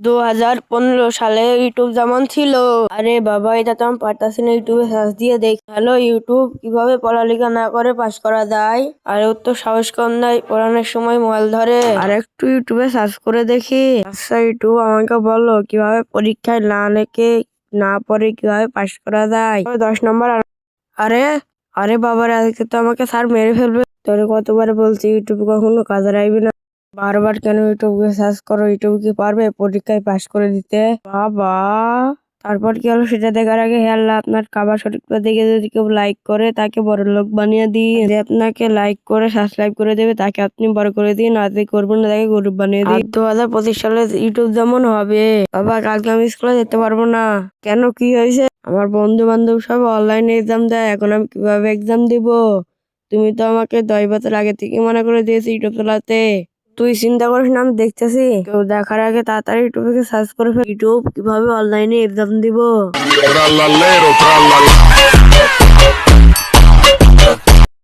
2015 সালে ইউটিউব যেমন ছিল। আরে বাবা, এটা তো আমি পারতাছি না। ইউটিউবে সার্চ দিয়ে দেখ। হ্যালো ইউটিউব, কিভাবে পড়ালেখা না করে পাশ করা যায়? আরে ওর তো সাহস কম নাই, পড়ানোর সময় মোবাইল ধরে। আর একটু ইউটিউবে সার্চ করে দেখি। আচ্ছা ইউটিউব, আমাকে বলো কিভাবে পরীক্ষায় না লিখে না পড়ে কিভাবে পাশ করা যায়। 10 নম্বর। আরে আরে বাবারে, আজকে তো আমাকে স্যার মেরে ফেলবে। তোরে কতবার বলছি ইউটিউব কখনো কাজে আসবে না। বারবার কেন ইউটিউবে সার্চ করো? ইউটিউব কি পারবে পরীক্ষায় পাশ করে দিতে? বাবা, তারপর কি হলো সেটা দেখার আগে হে আল্লাহ, আপনার খাবার সঠিকভাবে দেখে যদি কেউ লাইক করে তাকে বড় লোক বানিয়ে দিন। যে আপনাকে লাইক করে সাবস্ক্রাইব করে দেবে তাকে আপনি বড় করে দিন, আর যে করবেন না তাকে গরিব বানিয়ে দিন। 2025 সালে ইউটিউব যেমন হবে। বাবা, কালকে আমি স্কুলে যেতে পারবো না। কেন, কি হয়েছে? আমার বন্ধু বান্ধব সব অনলাইনে এক্সাম দেয়, এখন আমি কিভাবে এক্সাম দিব? তুমি তো আমাকে 10 বছর আগে থেকে মনে করে দিয়েছি ইউটিউব চালাতে। তুই চিন্তা করিস না, আমি দেখতেছি। কেউ দেখার আগে তাড়াতাড়ি ইউটিউবে সার্চ করে ফেল, ইউটিউব কিভাবে অনলাইনে এক্সাম দিব।